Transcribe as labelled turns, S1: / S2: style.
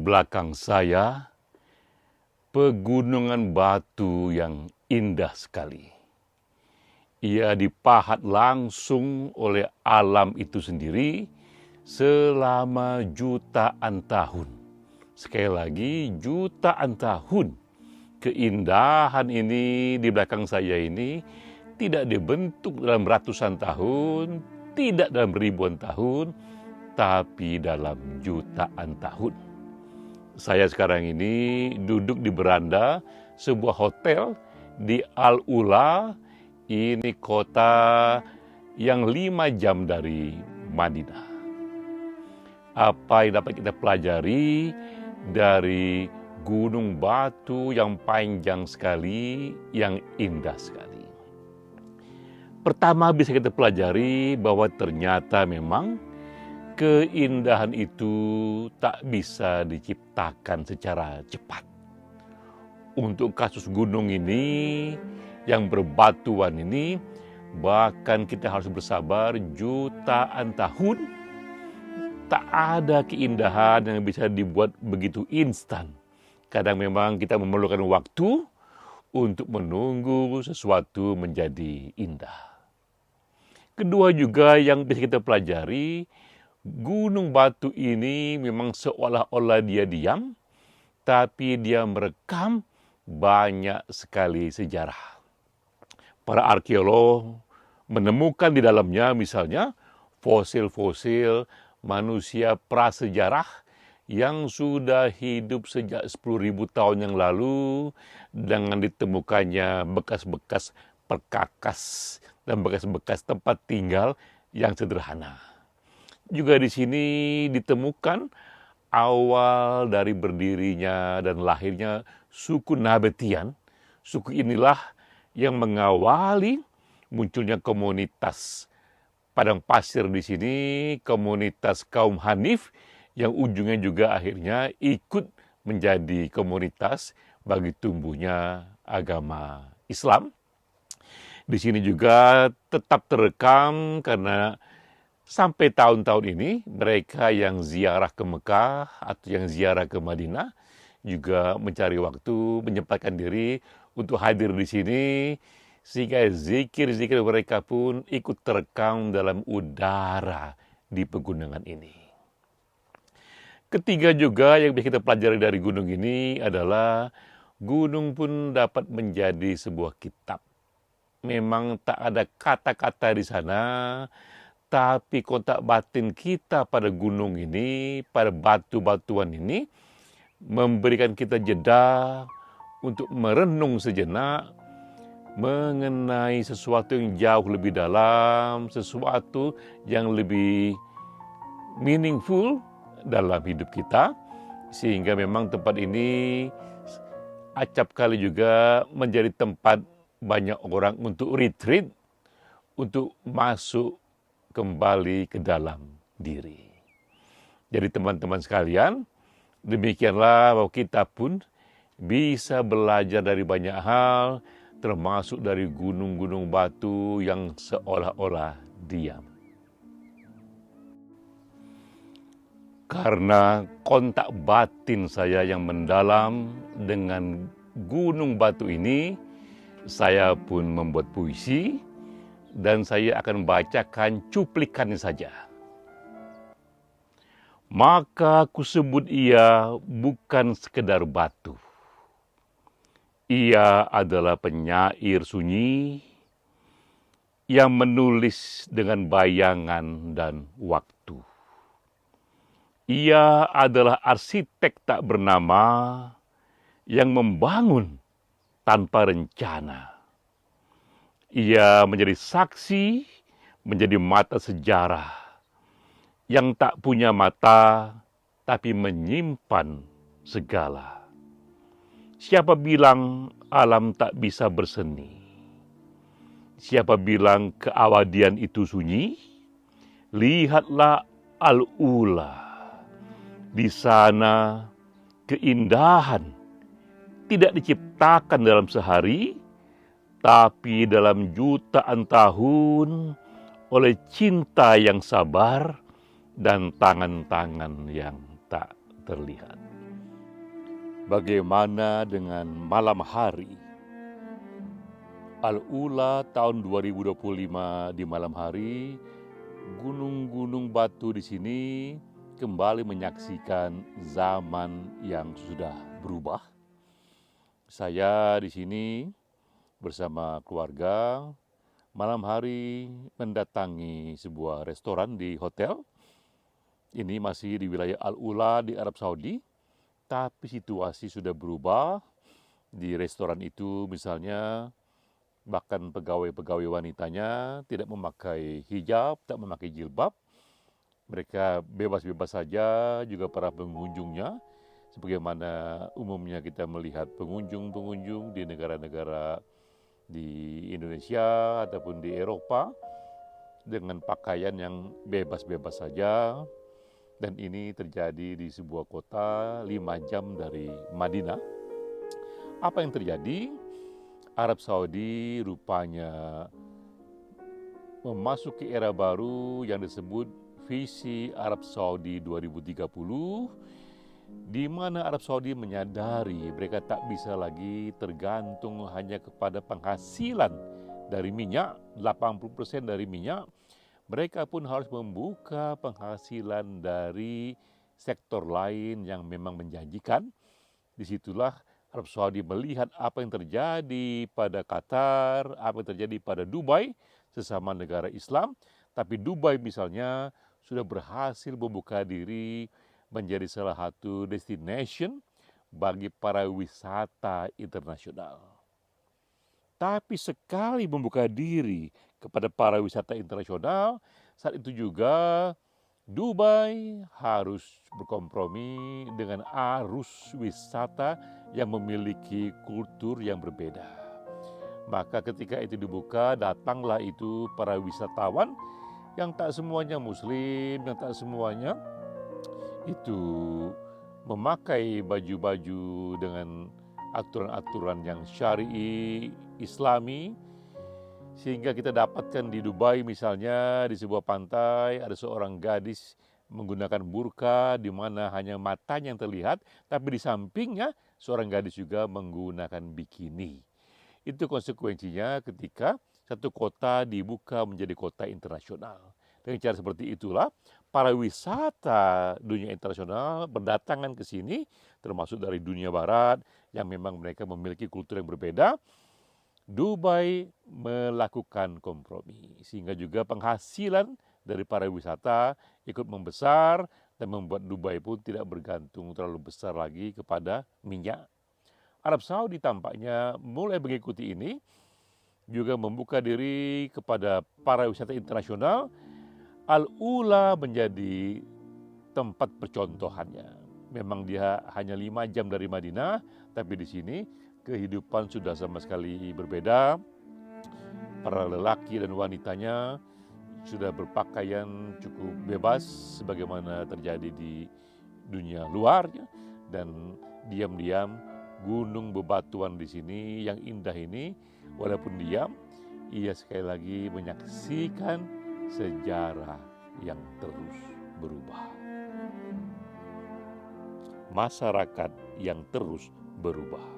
S1: belakang saya pegunungan batu yang indah sekali. Ia dipahat langsung oleh alam itu sendiri selama jutaan tahun. Sekali lagi, jutaan tahun. Keindahan ini di belakang saya ini tidak dibentuk dalam ratusan tahun, tidak dalam ribuan tahun, tapi dalam jutaan tahun. Saya sekarang ini duduk di beranda sebuah hotel di Al-Ula. Ini kota yang 5 jam dari Madinah. Apa yang dapat kita pelajari dari gunung batu yang panjang sekali, yang indah sekali? Pertama bisa kita pelajari bahwa ternyata memang keindahan itu tak bisa diciptakan secara cepat. Untuk kasus gunung ini, yang berbatuan ini, bahkan kita harus bersabar jutaan tahun. Tak ada keindahan yang bisa dibuat begitu instan. Kadang memang kita memerlukan waktu untuk menunggu sesuatu menjadi indah. Kedua juga yang bisa kita pelajari, gunung batu ini memang seolah-olah dia diam, tapi dia merekam banyak sekali sejarah. Para arkeolog menemukan di dalamnya misalnya fosil-fosil manusia prasejarah yang sudah hidup sejak 10.000 tahun yang lalu, dengan ditemukannya bekas-bekas perkakas dan bekas-bekas tempat tinggal yang sederhana. Juga di sini ditemukan awal dari berdirinya dan lahirnya suku Nabataean. Suku inilah yang mengawali munculnya komunitas padang pasir di sini, komunitas kaum Hanif yang ujungnya juga akhirnya ikut menjadi komunitas bagi tumbuhnya agama Islam. Di sini juga tetap terekam karena sampai tahun-tahun ini mereka yang ziarah ke Mekah atau yang ziarah ke Madinah juga mencari waktu, menyempatkan diri untuk hadir di sini, sehingga zikir-zikir mereka pun ikut terekam dalam udara di pegunungan ini. Ketiga juga yang bisa kita pelajari dari gunung ini adalah gunung pun dapat menjadi sebuah kitab. Memang tak ada kata-kata di sana, tapi kontak batin kita pada gunung ini, pada batu-batuan ini, memberikan kita jeda untuk merenung sejenak mengenai sesuatu yang jauh lebih dalam, sesuatu yang lebih meaningful dalam hidup kita, sehingga memang tempat ini acap kali juga menjadi tempat banyak orang untuk retreat, untuk masuk kembali ke dalam diri. Jadi teman-teman sekalian, demikianlah bahwa kita pun bisa belajar dari banyak hal, termasuk dari gunung-gunung batu yang seolah-olah diam. Karena kontak batin saya yang mendalam dengan gunung batu ini, saya pun membuat puisi dan saya akan bacakan cuplikannya saja. Maka ku sebut ia bukan sekedar batu. Ia adalah penyair sunyi yang menulis dengan bayangan dan waktu. Ia adalah arsitek tak bernama yang membangun tanpa rencana. Ia menjadi saksi, menjadi mata sejarah yang tak punya mata tapi menyimpan segala. Siapa bilang alam tak bisa berseni? Siapa bilang keabadian itu sunyi? Lihatlah Al-Ula. Di sana keindahan tidak diciptakan dalam sehari, tapi dalam jutaan tahun oleh cinta yang sabar dan tangan-tangan yang tak terlihat. Bagaimana dengan malam hari? Al-Ula tahun 2025 di malam hari, gunung-gunung batu di sini kembali menyaksikan zaman yang sudah berubah. Saya di sini bersama keluarga malam hari mendatangi sebuah restoran di hotel. Ini masih di wilayah Al-Ula di Arab Saudi, tapi situasi sudah berubah. Di restoran itu misalnya bahkan pegawai-pegawai wanitanya tidak memakai hijab, tak memakai jilbab. Mereka bebas-bebas saja, juga para pengunjungnya. Sebagaimana umumnya kita melihat pengunjung-pengunjung di negara-negara di Indonesia ataupun di Eropa dengan pakaian yang bebas-bebas saja. Dan ini terjadi di sebuah kota 5 jam dari Madinah. Apa yang terjadi? Arab Saudi rupanya memasuki era baru yang disebut visi Arab Saudi 2030, di mana Arab Saudi menyadari mereka tak bisa lagi tergantung hanya kepada penghasilan dari minyak, 80% dari minyak. Mereka pun harus membuka penghasilan dari sektor lain yang memang menjanjikan. Disitulah Arab Saudi melihat apa yang terjadi pada Qatar, apa yang terjadi pada Dubai, sesama negara Islam. Tapi Dubai misalnya sudah berhasil membuka diri menjadi salah satu destination bagi para wisata internasional. Tapi sekali membuka diri kepada para wisata internasional, saat itu juga Dubai harus berkompromi dengan arus wisata yang memiliki kultur yang berbeda. Maka ketika itu dibuka, datanglah itu para wisatawan yang tak semuanya muslim, yang tak semuanya itu memakai baju-baju dengan aturan-aturan yang syar'i, islami. Sehingga kita dapatkan di Dubai misalnya di sebuah pantai ada seorang gadis menggunakan burka di mana hanya matanya yang terlihat, tapi di sampingnya seorang gadis juga menggunakan bikini. Itu konsekuensinya ketika satu kota dibuka menjadi kota internasional. Dengan cara seperti itulah para wisata dunia internasional berdatangan ke sini, termasuk dari dunia barat yang memang mereka memiliki kultur yang berbeda. Dubai melakukan kompromi sehingga juga penghasilan dari para wisata ikut membesar dan membuat Dubai pun tidak bergantung terlalu besar lagi kepada minyak. Arab Saudi tampaknya mulai mengikuti ini, juga membuka diri kepada para wisata internasional. Al-Ula menjadi tempat percontohannya. Memang dia hanya 5 jam dari Madinah, tapi di sini kehidupan sudah sama sekali berbeda. Para lelaki dan wanitanya sudah berpakaian cukup bebas sebagaimana terjadi di dunia luar, dan diam-diam gunung bebatuan di sini yang indah ini, walaupun diam, ia sekali lagi menyaksikan sejarah yang terus berubah. Masyarakat yang terus berubah.